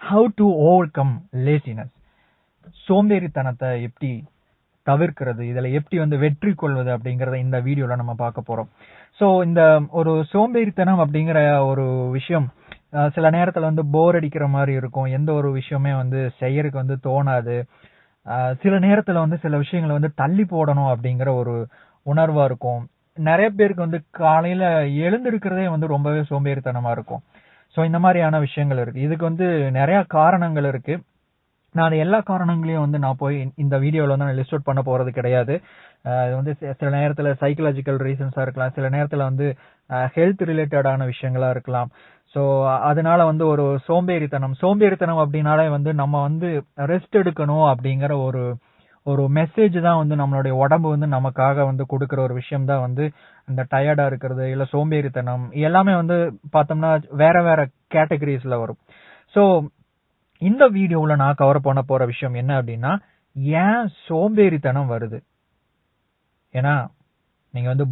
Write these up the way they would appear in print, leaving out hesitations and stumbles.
how to overcome laziness. சோம்பேறித்தனத்தை எப்படி தவிர்க்கிறது, இதுல எப்படி வெற்றி கொள்வது அப்படிங்கறத இந்த வீடியோல நம்ம பார்க்க போறோம். சோ இந்த ஒரு சோம்பேறித்தனம் அப்படிங்கிற ஒரு விஷயம் சில நேரத்துல போர் அடிக்கிற மாதிரி இருக்கும். எந்த ஒரு விஷயமே செய்யறதுக்கு தோணாது. சில நேரத்துல சில விஷயங்களை தள்ளி போடணும் அப்படிங்கிற ஒரு உணர்வா இருக்கும். நிறைய பேருக்கு காலையில எழுந்திருக்கிறதே ரொம்பவே சோம்பேறித்தனமா இருக்கும். சோ இந்த மாதிரியான விஷயங்கள் இருக்கு. இதுக்கு நிறைய காரணங்கள் இருக்கு. நான் எல்லா காரணங்களையும் நான் போய் இந்த வீடியோல நான் லிஸ்ட் அவுட் பண்ண போறது கிடையாது. இது சில நேரத்துல சைக்கலாஜிக்கல் ரீசன்ஸா இருக்கலாம், சில நேரத்துல ஹெல்த் ரிலேட்டடான விஷயங்களா இருக்கலாம். சோ அதனால ஒரு சோம்பேறித்தனம் அப்படின்னாலே நம்ம ரெஸ்ட் எடுக்கணும் அப்படிங்கிற ஒரு மெசேஜ் தான் நம்மளுடைய உடம்பு நமக்காக கொடுக்கிற ஒரு விஷயம் தான் இந்த டயர்டா இருக்கிறது இல்ல சோம்பேறித்தனம் எல்லாமே பார்த்தோம்னா வேற வேற கேட்டகரிஸ்ல வரும். சோ இந்த வீடியோல நான் கவர் பண்ண போற விஷயம் என்ன அப்படின்னா, ஏன் சோம்பேறித்தனம் வருது. ஏன்னா நீங்க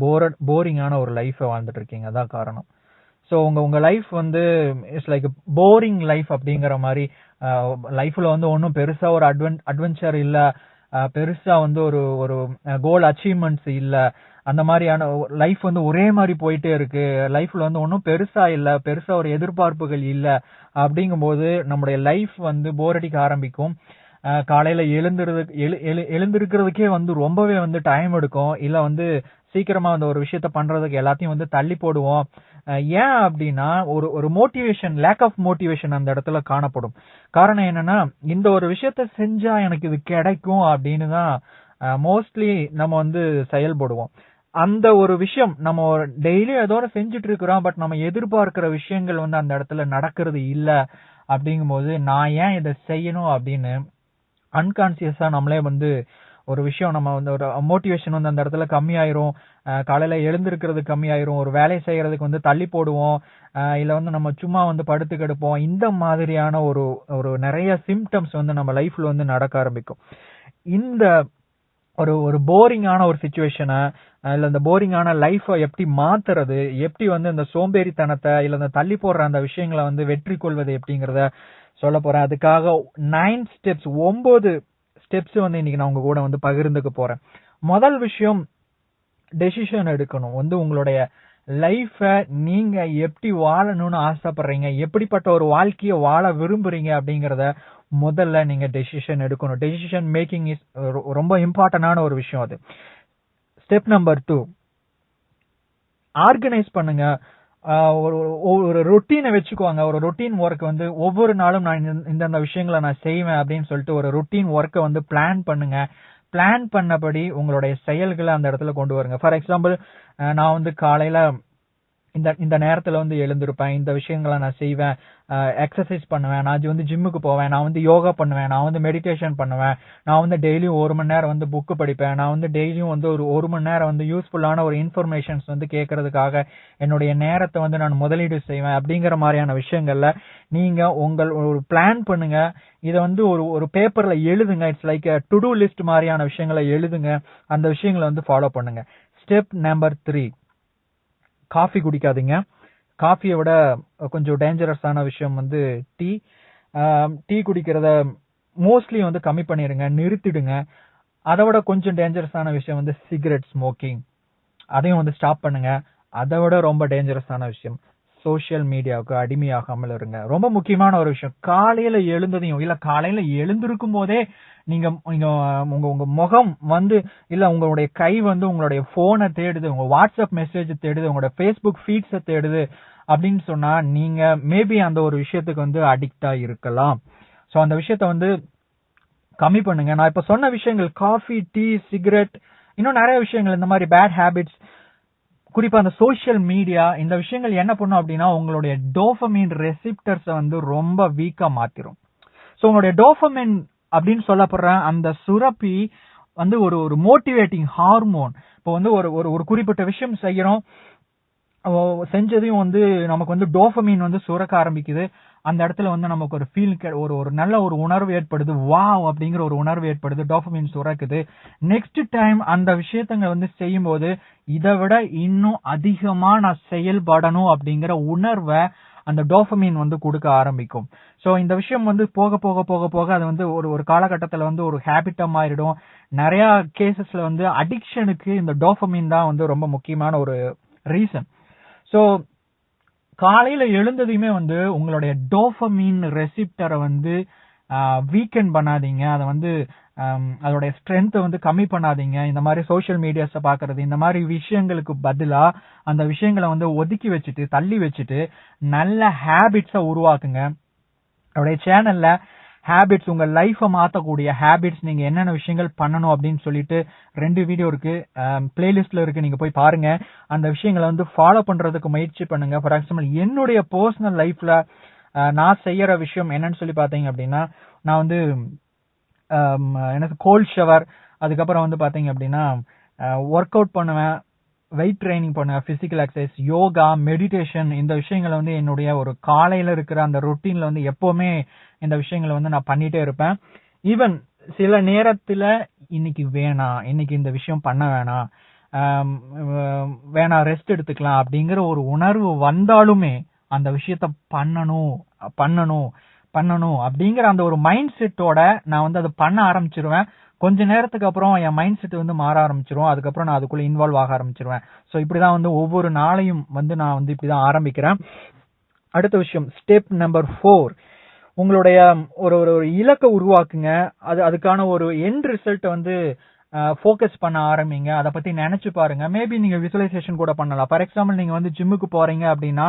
போரிங்கான ஒரு லைஃப வாழ்ந்துட்டு இருக்கீங்க, அதான் காரணம். சோ உங்க life it's like boring life அப்படிங்கிற மாதிரி லைஃப்ல ஒன்னும் பெருசா ஒரு அட்வென்ச்சர் இல்ல, பெருசா ஒரு கோல் அச்சீவ்மெண்ட்ஸ் இல்ல, அந்த மாதிரியான லைஃப் ஒரே மாதிரி போயிட்டே இருக்கு. லைஃப்ல ஒன்னும் பெருசா இல்ல, பெருசா ஒரு எதிர்பார்ப்புகள் இல்ல அப்படிங்கும்போது நம்முடைய லைஃப் போர் அடிக்க ஆரம்பிக்கும். காலையில எழுந்திருக்கிறதுக்கே ரொம்பவே டைம் எடுக்கும். இல்ல சீக்கிரமா ஒரு விஷயத்த பண்றதுக்கு எல்லாத்தையும் தள்ளி போடுவோம். ஏன் அப்படின்னா ஒரு மோட்டிவேஷன், லேக் ஆஃப் மோட்டிவேஷன் அந்த இடத்துல காணப்படும். காரணம் என்னன்னா, இந்த ஒரு விஷயத்த செஞ்சா எனக்கு இது கிடைக்கும் அப்படின்னு தான் மோஸ்ட்லி நம்ம செயல்படுவோம். அந்த ஒரு விஷயம் நம்ம டெய்லியும் ஏதோ செஞ்சுட்டு இருக்கிறோம், பட் நம்ம எதிர்பார்க்கிற விஷயங்கள் அந்த இடத்துல நடக்கிறது இல்ல. அப்படிங்கும்போது நான் ஏன் இதை செய்யணும் அப்படின்னு அன்கான்சியஸா நம்மளே ஒரு விஷயம் நம்ம ஒரு மோட்டிவேஷன் அந்த இடத்துல கம்மியாயிரும். காலையில எழுந்திருக்கிறது கம்மியாயிரும், ஒரு வேலை செய்யறதுக்கு தள்ளி போடுவோம், இல்ல நம்ம சும்மா படுத்து கிடப்போம். இந்த மாதிரியான ஒரு நிறைய சிம்டம்ஸ் நம்ம லைஃப்ல நடக்க ஆரம்பிக்கும். இந்த ஒரு போரிங்கான ஒரு சிச்சுவேஷனை இல்ல இந்த போரிங்கான லைஃப எப்படி மாத்துறது, எப்படி இந்த சோம்பேறித்தனத்தை இல்ல இந்த தள்ளி போடுற அந்த விஷயங்களை வெற்றி கொள்வது எப்படிங்கறத சொல்ல போறேன். அதுக்காக 9 ஸ்டெப்ஸ் 9 ஸ்டெப்ஸ் இன்னைக்கு நான் உங்க கூட பகிர்ந்துக்க போறேன். முதல் விஷயம், டெசிஷன் எடுக்கணும். உங்களுடைய லைஃப நீங்க எப்படி வாழணும்னு ஆசைப்படுறீங்க, எப்படிப்பட்ட ஒரு வாழ்க்கைய வாழ விரும்புறீங்க அப்படிங்கறத முதல்ல நீங்க டெசிஷன் எடுக்கணும். டெசிஷன் மேக்கிங் இஸ் ரொம்ப இம்பார்ட்டன்டான ஒரு விஷயம். அது ஸ்டெப் நம்பர் 2, ஆர்கனைஸ் பண்ணுங்க. ஒரு ரொட்டீனை வச்சுக்குவாங்க. ஒரு ரொட்டீன் ஒர்க் ஒவ்வொரு நாளும் நான் இந்த விஷயங்களை நான் செய்வேன் அப்படின்னு சொல்லிட்டு ஒரு ரொட்டீன் ஒர்க்கை பிளான் பண்ணுங்க. பிளான் பண்ணபடி உங்களுடைய செயல்களை அந்த இடத்துல கொண்டு வருங்க. ஃபார் எக்ஸாம்பிள், நான் காலையில இந்த நேரத்துல எழுந்திருப்பேன், இந்த விஷயங்களை நான் செய்வேன், எக்ஸசைஸ் பண்ணுவேன், நான் ஜிம்முக்கு போவேன், நான் யோகா பண்ணுவேன், நான் மெடிடேஷன் பண்ணுவேன், நான் டெய்லியும் 1 மணி நேரம் புக் படிப்பேன், நான் டெய்லியும் ஒரு 1 மணி நேரம் யூஸ்ஃபுல்லான ஒரு இன்ஃபர்மேஷன்ஸ் கேட்கறதுக்காக என்னுடைய நேரத்தை நான் முதலீடு செய்வேன். அப்படிங்கிற மாதிரியான விஷயங்கள்ல நீங்க ஒரு பிளான் பண்ணுங்க. இதை ஒரு பேப்பர்ல எழுதுங்க. It's like to do list மாதிரியான விஷயங்களை எழுதுங்க. அந்த விஷயங்களை ஃபாலோ பண்ணுங்க. ஸ்டெப் நம்பர் 3, காஃபி குடிக்காதீங்க. காஃபியை விட கொஞ்சம் டேஞ்சரஸான விஷயம் டீ. டீ குடிக்கிறத மோஸ்ட்லி கம்மி பண்ணிடுங்க, நிறுத்திடுங்க. அதை விட கொஞ்சம் டேஞ்சரஸான விஷயம் சிகரெட் ஸ்மோக்கிங். அதையும் ஸ்டாப் பண்ணுங்க. அதை விட ரொம்ப டேஞ்சரஸான விஷயம், சோசியல் மீடியாவுக்கு அடிமையாகாமல் இருங்க. ரொம்ப முக்கியமான ஒரு விஷயம், காலையில எழுந்ததையும் இல்ல காலையில எழுந்திருக்கும் போதே நீங்க உங்க முகம் இல்ல உங்களுடைய கை உங்களுடைய போனை தேடுது, உங்க வாட்ஸ்அப் மெசேஜ் தேடுது, உங்களோட Facebook ஃபீட்ஸ தேடுது அப்படின்னு சொன்னா நீங்க மேபி அந்த ஒரு விஷயத்துக்கு அடிக்டா இருக்கலாம். சோ அந்த விஷயத்த கம்மி பண்ணுங்க. நான் இப்ப சொன்ன விஷயங்கள், காஃபி, டீ, சிகரெட், இன்னும் நிறைய விஷயங்கள், இந்த மாதிரி பேட் ஹேபிட்ஸ், குறிப்பா அந்த சோசியல் மீடியா, இந்த விஷயங்கள் என்ன பண்ணும் அப்படின்னா உங்களுடைய டோபமைன் ரெசிப்டர்ஸை ரொம்ப வீக்கா மாத்திரும். சோ உங்களுடைய டோபமைன் அப்படின்னு சொல்லப்படுற அந்த சுரப்பி ஒரு மோட்டிவேட்டிங் ஹார்மோன். இப்போ ஒரு குறிப்பிட்ட விஷயம் செய்யறோம், செஞ்சதையும் நமக்கு டோபமைன் சுரக்க ஆரம்பிக்குது. அந்த இடத்துல நமக்கு ஒரு ஃபீல், ஒரு நல்ல ஒரு உணர்வு ஏற்படுது, வாவ் அப்படிங்கிற ஒரு உணர்வு ஏற்படுது, டோபமைன் சுரக்குது. நெக்ஸ்ட் டைம் அந்த விஷயத்தை செய்யும் போது இதை விட இன்னும் அதிகமா நான் செயல்படணும் அப்படிங்கிற உணர்வை அந்த டோபமைன் வந்து கொடுக்க ஆரம்பிக்கும். சோ இந்த விஷயம் வந்து போக போக போக போக அது வந்து ஒரு காலகட்டத்துல வந்து ஒரு ஹேபிட்டா மாறிடும். நிறைய கேசஸ்ல வந்து அடிக்ஷனுக்கு இந்த டோபமைன் தான் வந்து ரொம்ப முக்கியமான ஒரு ரீசன். சோ காலையில எழுந்ததையுமே வந்து உங்களுடைய டோபமைன் ரெசிப்டரை வந்து வீக்கெண்ட் பண்ணாதீங்க. அதை வந்து அதோட ஸ்ட்ரென்த் வந்து கம்மி பண்ணாதீங்க. இந்த மாதிரி சோசியல் மீடியாஸ பாக்குறது, இந்த மாதிரி விஷயங்களுக்கு பதிலா அந்த விஷயங்களை வந்து ஒதுக்கி வச்சுட்டு தள்ளி வச்சுட்டு நல்ல ஹேபிட்ஸ உருவாக்குங்க. அவருடைய சேனல்ல ஹேபிட்ஸ், உங்க லைஃப மாத்தக்கூடிய ஹேபிட்ஸ், நீங்க என்னென்ன விஷயங்கள் பண்ணணும் அப்படின்னு சொல்லிட்டு 2 வீடியோ இருக்கு, பிளேலிஸ்ட்ல இருக்கு, நீங்க போய் பாருங்க. அந்த விஷயங்களை வந்து ஃபாலோ பண்றதுக்கு முயற்சி பண்ணுங்க. ஃபார் எக்ஸாம்பிள் என்னுடைய பர்சனல் லைஃப்ல நான் செய்யற விஷயம் என்னன்னு சொல்லி பாத்தீங்க அப்படின்னா, நான் வந்து எனக்கு கோல்ட் ஷவர், அதுக்கப்புறம் வந்து பாத்தீங்க அப்படின்னா ஒர்க் அவுட் பண்ணுவேன், வெயிட் ட்ரைனிங் பண்ணுவேன், பிசிக்கல் எக்ஸசைஸ், யோகா, மெடிடேஷன், இந்த விஷயங்களை வந்து என்னுடைய ஒரு காலையில இருக்கிற அந்த ரொட்டீன்ல வந்து எப்பவுமே இந்த விஷயங்களை வந்து நான் பண்ணிட்டே இருப்பேன். ஈவன் சில நேரத்துல இன்னைக்கு வேணாம், இன்னைக்கு இந்த விஷயம் பண்ண வேணாம், வேணாம் ரெஸ்ட் எடுத்துக்கலாம் அப்படிங்கிற ஒரு உணர்வு வந்தாலுமே அந்த விஷயத்த பண்ணணும் பண்ணணும் பண்ணணும் அப்படிங்கிற அந்த ஒரு மைண்ட் செட்டோட நான் வந்து அதை பண்ண ஆரம்பிச்சிருவேன். கொஞ்ச நேரத்துக்கு அப்புறம் என் மைண்ட் செட் வந்து மாற ஆரம்பிச்சிரும். அதுக்கப்புறம் நான் அதுக்குள்ள இன்வால்வ் ஆக ஆரம்பிச்சிருவேன். சோ இப்படிதான் வந்து ஒவ்வொரு நாளையும் வந்து நான் வந்து இப்படிதான் ஆரம்பிக்கிறேன். அடுத்த விஷயம், ஸ்டெப் நம்பர் 4, உங்களுடைய ஒரு ஒரு இலக்கை உருவாக்குங்க. அதுக்கான ஒரு எண்ட் ரிசல்ட் வந்து ஃபோக்கஸ் பண்ண ஆரம்பிங்க. அதை பத்தி நினைச்சு பாருங்க. மேபி நீங்க விசுவலைசேஷன் கூட பண்ணலாம். ஃபார் எக்ஸாம்பிள் நீங்க வந்து ஜிம்முக்கு போறீங்க அப்படின்னா,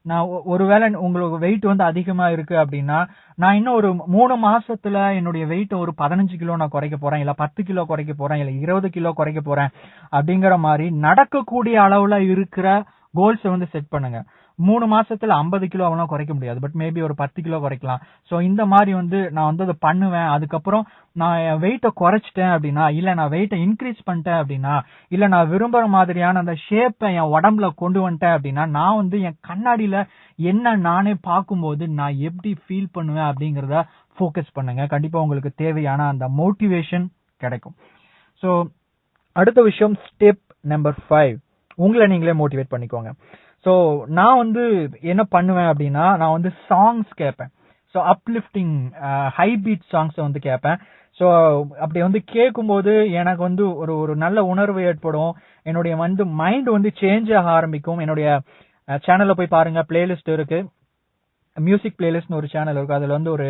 நான் ஒருவேளை உங்களுக்கு வெயிட் வந்து அதிகமா இருக்கு அப்படின்னா, நான் இன்னும் ஒரு 3 மாசத்துல என்னுடைய வெயிட் ஒரு 15 கிலோ நான் குறைக்க போறேன், இல்ல 10 கிலோ குறைக்க போறேன், இல்ல 20 கிலோ குறைக்க போறேன் அப்படிங்கிற மாதிரி நடக்கக்கூடிய அளவுல இருக்கிற கோல்ஸ் வந்து செட் பண்ணுங்க. 3 மாசத்துல 50 கிலோ அவெல்லாம் குறைக்க முடியாது, பட் மேபி ஒரு 10 கிலோ குறைக்கலாம். சோ இந்த மாதிரி வந்து நான் வந்து அதை பண்ணுவேன். அதுக்கப்புறம் நான் என் வெயிட்டை குறைச்சிட்டேன் அப்படின்னா, இல்ல நான் வெயிட்டை இன்க்ரீஸ் பண்ணிட்டேன் அப்படின்னா, இல்ல நான் விரும்புற மாதிரியான அந்த ஷேப்பை என் உடம்புல கொண்டு வந்துட்டேன் அப்படின்னா, நான் வந்து என் கண்ணாடியில என்ன நானே பார்க்கும்போது நான் எப்படி ஃபீல் பண்ணுவேன் அப்படிங்கறத ஃபோக்கஸ் பண்ணுங்க. கண்டிப்பா உங்களுக்கு தேவையான அந்த மோட்டிவேஷன் கிடைக்கும். சோ அடுத்த விஷயம், ஸ்டெப் நம்பர் 5, உங்களை நீங்களே மோட்டிவேட் பண்ணிக்கோங்க. சோ நான் வந்து என்ன பண்ணுவேன் அப்படின்னா, நான் வந்து சாங்ஸ் கேட்பேன். So uplifting high beat songs வந்து கேட்பேன். சோ அப்படி வந்து கேட்கும்போது எனக்கு வந்து ஒரு ஒரு நல்ல உணர்வு ஏற்படும். என்னுடைய வந்து மைண்ட் வந்து சேஞ்ச் ஆக ஆரம்பிக்கும். என்னுடைய சேனல்ல போய் பாருங்க, பிளேலிஸ்ட் இருக்கு, மியூசிக் பிளேலிஸ்ட்னு ஒரு சேனல் இருக்கு. அதுல வந்து ஒரு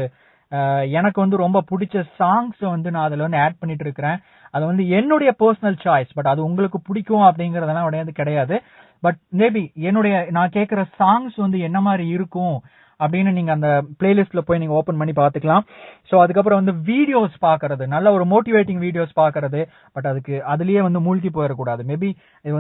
எனக்கு வந்து ரொம்ப பிடிச்ச சாங்ஸ் வந்து நான் அதுல வந்து ஆட் பண்ணிட்டு இருக்கிறேன். அது வந்து என்னுடைய பர்சனல் சாய்ஸ், பட் அது உங்களுக்கு பிடிக்கும் அப்படிங்கறதெல்லாம் உடையது கிடையாது. பட் மேபி நான் கேட்கிற சாங்ஸ் வந்து என்ன மாதிரி இருக்கும் அப்படின்னு நீங்க அந்த பிளேலிஸ்ட்ல போய் நீங்க ஓபன் பண்ணி பாத்துக்கலாம். சோ அதுக்கப்புறம் வந்து வீடியோஸ் பாக்குறது, நல்ல ஒரு மோட்டிவேட்டிங் வீடியோஸ் பாக்குறது, பட் அதுலயே வந்து மூழ்கி போயிடக்கூடாது. மேபி இது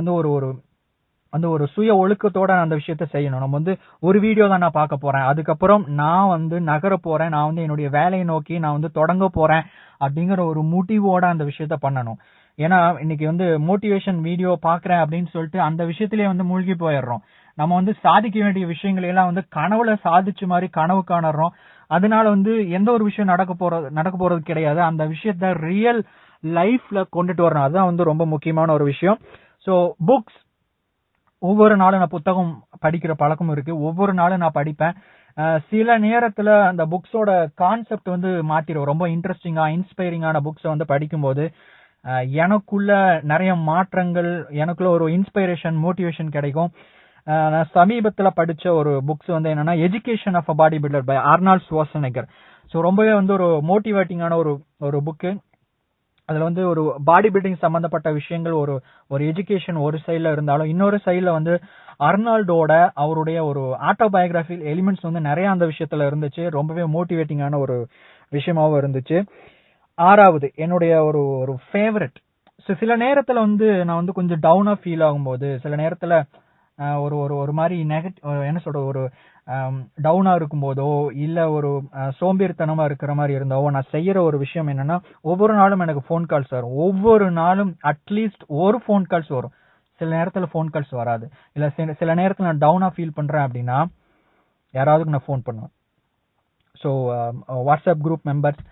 வந்து ஒரு சுய ஒழுக்கத்தோட அந்த விஷயத்த செய்யணும். நம்ம வந்து ஒரு வீடியோ தான் நான் பார்க்க போறேன், அதுக்கப்புறம் நான் வந்து நகர போறேன், நான் வந்து என்னுடைய வேலையை நோக்கி நான் வந்து தொடங்க போறேன் அப்படிங்கிற ஒரு முடிவோட அந்த விஷயத்த பண்ணணும். ஏன்னா இன்னைக்கு வந்து மோட்டிவேஷன் வீடியோ பாக்குறேன் அப்படின்னு சொல்லிட்டு அந்த விஷயத்திலேயே வந்து மூழ்கி போயிடுறோம். நம்ம வந்து சாதிக்க வேண்டிய விஷயங்களை எல்லாம் வந்து கனவுல சாதிச்சு மாதிரி கனவு காணறோம். அதனால வந்து எந்த ஒரு விஷயம் நடக்க போறது கிடையாது. அந்த விஷயத்த ரியல் லைஃப்ல கொண்டுட்டு வரணும். அதுதான் வந்து ரொம்ப முக்கியமான ஒரு விஷயம். சோ புக்ஸ், ஒவ்வொரு நாளும் நான் புத்தகம் படிக்கிற பழக்கம் இருக்கு. ஒவ்வொரு நாளும் நான் படிப்பேன். சில நேரத்துல அந்த புக்ஸோட கான்செப்ட் வந்து மாத்திரும். ரொம்ப இன்ட்ரெஸ்டிங்கா இன்ஸ்பைரிங்கான புக்ஸை வந்து படிக்கும்போது எனக்குள்ள நிறைய மாற்றங்கள், எனக்குள்ள ஒரு இன்ஸ்பைரேஷன், மோட்டிவேஷன் கிடைக்கும். நான் சமீபத்துல படிச்ச ஒரு புக்ஸ் வந்து என்னன்னா, education of a body builder by Arnold Schwarzenegger. So ரொம்பவே வந்து ஒரு மோட்டிவேட்டிங்கான ஒரு புக்கு. அதுல வந்து ஒரு பாடி பில்டிங் சம்பந்தப்பட்ட விஷயங்கள், ஒரு எஜுகேஷன் ஒரு சைடுல இருந்தாலும், இன்னொரு சைடுல வந்து அர்னால்டோட அவருடைய ஒரு ஆட்டோபயோகிராபி எலிமெண்ட்ஸ் வந்து நிறைய அந்த விஷயத்துல இருந்துச்சு. ரொம்பவே மோட்டிவேட்டிங்கான ஒரு விஷயமாவும் இருந்துச்சு. 6வது, என்னுடைய ஒரு ஃபேவரட். சில நேரத்துல வந்து நான் வந்து கொஞ்சம் டவுனா ஃபீல் ஆகும்போது, சில நேரத்துல ஒரு ஒரு ஒரு மாதிரி என்ன சொல்ற, ஒரு டவுனா இருக்கும்போதோ, இல்ல ஒரு சோம்பேறித்தனமா இருக்கிற மாதிரி இருந்தாவோ, நான் செய்யற ஒரு விஷயம் என்னன்னா, ஒவ்வொரு நாளும் எனக்கு ஃபோன் கால்ஸ் வரும். ஒவ்வொரு நாளும் அட்லீஸ்ட் ஒரு ஃபோன் கால்ஸ் வரும். சில நேரத்துல ஃபோன் கால்ஸ் வராது. இல்ல சில நேரத்துல நான் டவுனா ஃபீல் பண்றேன் அப்படின்னா யாராவதுக்கு நான் ஃபோன் பண்ணுவேன். ஸோ வாட்ஸ்அப் குரூப் மெம்பர்ஸ்,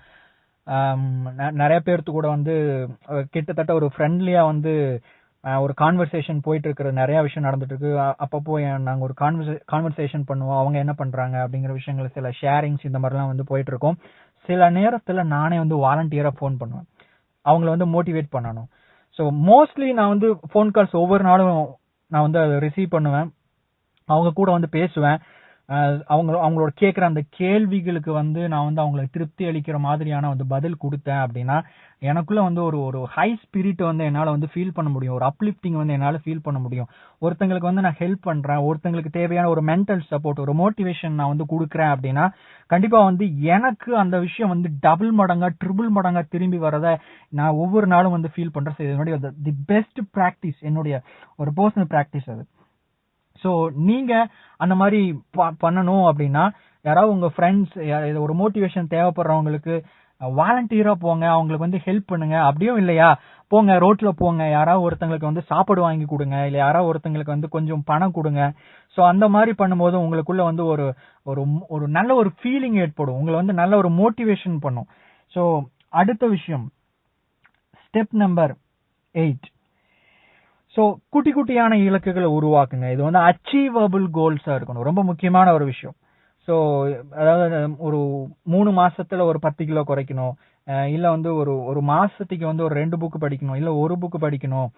நிறைய பேர்த்து கூட வந்து கிட்டத்தட்ட ஒரு ஃப்ரெண்ட்லியா வந்து ஒரு கான்வர்சேஷன் போயிட்டு இருக்கிற நிறைய விஷயம் நடந்துட்டு இருக்கு. அப்பப்போ நாங்க ஒரு கான்வர்சேஷன் பண்ணுவோம், அவங்க என்ன பண்றாங்க அப்படிங்கிற விஷயங்கள், சில ஷேரிங்ஸ் இந்த மாதிரிலாம் வந்து போயிட்டு இருக்கோம். சில நேரத்துல நானே வந்து வாலண்டியரா ஃபோன் பண்ணுவேன், அவங்கள வந்து மோட்டிவேட் பண்ணணும். ஸோ மோஸ்ட்லி நான் வந்து ஃபோன் கால்ஸ் ஒவ்வொரு நாளும் நான் வந்து அதை ரிசீவ் பண்ணுவேன், அவங்க கூட வந்து பேசுவேன். அவங்களோட கேட்குற அந்த கேள்விகளுக்கு வந்து நான் வந்து அவங்களுக்கு திருப்தி அளிக்கிற மாதிரியான வந்து பதில் கொடுத்தேன் அப்படின்னா எனக்குள்ள வந்து ஒரு ஒரு ஹை ஸ்பிரிட் வந்து என்னால் வந்து ஃபீல் பண்ண முடியும், ஒரு அப்லிஃப்டிங் வந்து என்னால் ஃபீல் பண்ண முடியும். ஒருத்தங்களுக்கு வந்து நான் ஹெல்ப் பண்றேன், ஒருத்தங்களுக்கு தேவையான ஒரு மென்டல் சப்போர்ட், ஒரு மோட்டிவேஷன் நான் வந்து கொடுக்குறேன் அப்படின்னா கண்டிப்பா வந்து எனக்கு அந்த விஷயம் வந்து டபுள் மடங்கா ட்ரிபிள் மடங்கா திரும்பி வரதை நான் ஒவ்வொரு நாளும் வந்து ஃபீல் பண்றேன். என்னுடைய தி பெஸ்ட் ப்ராக்டிஸ், என்னுடைய ஒரு பர்சனல் ப்ராக்டிஸ் அது. ஸோ நீங்க அந்த மாதிரி பண்ணணும் அப்படின்னா யாராவது உங்க ஃப்ரெண்ட்ஸ் ஒரு மோட்டிவேஷன் தேவைப்படுறவங்களுக்கு வாலண்டியரா போங்க, அவங்களுக்கு வந்து ஹெல்ப் பண்ணுங்க. அப்படியும் இல்லையா, போங்க ரோட்ல போங்க, யாராவது ஒருத்தங்களுக்கு வந்து சாப்பாடு வாங்கி கொடுங்க, இல்ல யாராவது ஒருத்தங்களுக்கு வந்து கொஞ்சம் பணம் கொடுங்க. ஸோ அந்த மாதிரி பண்ணும்போது உங்களுக்குள்ள வந்து ஒரு ஒரு ஒரு நல்ல ஒரு ஃபீலிங் ஏற்படும், உங்களை வந்து நல்ல ஒரு மோட்டிவேஷன் பண்ணும். ஸோ அடுத்த விஷயம், ஸ்டெப் நம்பர் 8. ஸோ குட்டி குட்டியான இலக்குகளை உருவாக்குங்க. இது வந்து அச்சீவபிள் கோல்ஸா இருக்கணும், ரொம்ப முக்கியமான ஒரு விஷயம். ஸோ அதாவது ஒரு 3 மாசத்துல ஒரு 10 கிலோ குறைக்கணும், இல்ல வந்து ஒரு ஒரு மாசத்துக்கு வந்து ஒரு 2 புக் படிக்கணும், இல்ல ஒரு புக் படிக்கணும்.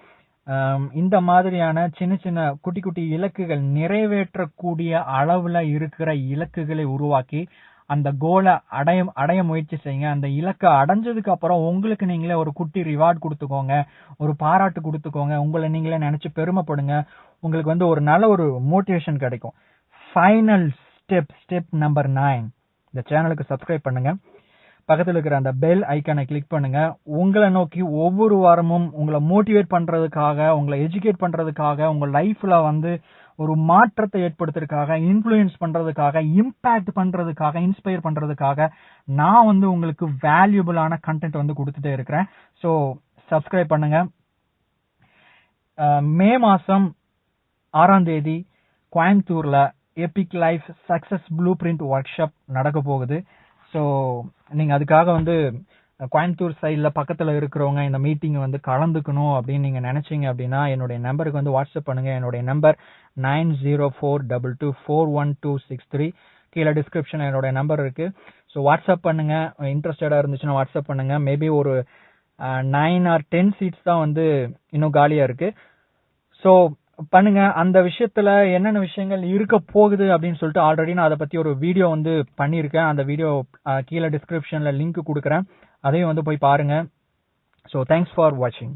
இந்த மாதிரியான சின்ன சின்ன குட்டி குட்டி இலக்குகள், நிறைவேற்றக்கூடிய அளவுல இருக்கிற இலக்குகளை உருவாக்கி அந்த கோலை அடைய முயற்சி செய்யுங்க. அந்த இலக்கை அடைஞ்சதுக்கு அப்புறம் உங்களுக்கு நீங்களே ஒரு குட்டி ரிவார்ட் கொடுத்துக்கோங்க, ஒரு பாராட்டு கொடுத்துக்கோங்க, உங்களை நீங்களே நினைச்சு பெருமைப்படுங்க. உங்களுக்கு வந்து ஒரு நல்ல ஒரு மோட்டிவேஷன் கிடைக்கும். Final step number 9. இந்த சேனலுக்கு சப்ஸ்கிரைப் பண்ணுங்க, பக்கத்தில் இருக்கிற அந்த பெல் ஐக்கானை கிளிக் பண்ணுங்க. உங்களை நோக்கி ஒவ்வொரு வாரமும் உங்களை மோட்டிவேட் பண்றதுக்காக, உங்களை எஜுகேட் பண்றதுக்காக, உங்க லைஃப்ல வந்து ஒரு மாற்றத்தை ஏற்படுத்துறதுக்காக, இன்ஃப்ளூயன்ஸ் பண்றதுக்காக, இம்பாக்ட் பண்றதுக்காக, இன்ஸ்பயர் பண்றதுக்காக நான் வந்து உங்களுக்கு வேல்யூபிளான கண்டென்ட் வந்து கொடுத்துட்டே இருக்கிறேன். ஸோ சப்ஸ்கிரைப் பண்ணுங்க. மே மாசம் 6ஆம் தேதி கோயம்புத்தூர்ல Epic life success blue print work shop நடக்க போகுது. ஸோ நீங்க அதுக்காக வந்து கோயம்புத்தூர் சைடில் பக்கத்தில் இருக்கிறவங்க இந்த மீட்டிங் வந்து கலந்துக்கணும் அப்படின்னு நீங்க நினைச்சீங்க அப்படின்னா என்னுடைய நம்பருக்கு வந்து வாட்ஸ்அப் பண்ணுங்க. என்னுடைய நம்பர் 9042241263. கீழே டிஸ்கிரிப்ஷன் என்னுடைய நம்பர் இருக்கு. ஸோ வாட்ஸ்அப் பண்ணுங்க, இன்ட்ரெஸ்டடா இருந்துச்சுன்னா வாட்ஸ்அப் பண்ணுங்க. மேபி ஒரு 9 or 10 சீட்ஸ் தான் வந்து இன்னும் காலியா இருக்கு. ஸோ பண்ணுங்க. அந்த விஷயத்துல என்னென்ன விஷயங்கள் இருக்க போகுது அப்படின்னு சொல்லிட்டு ஆல்ரெடி நான் அதை பத்தி ஒரு வீடியோ வந்து பண்ணியிருக்கேன். அந்த வீடியோ கீழே டிஸ்கிரிப்ஷன்ல லிங்க் கொடுக்குறேன், அதையும் வந்து போய் பாருங்க. ஸோ தேங்க்ஸ் ஃபார் வாட்சிங்.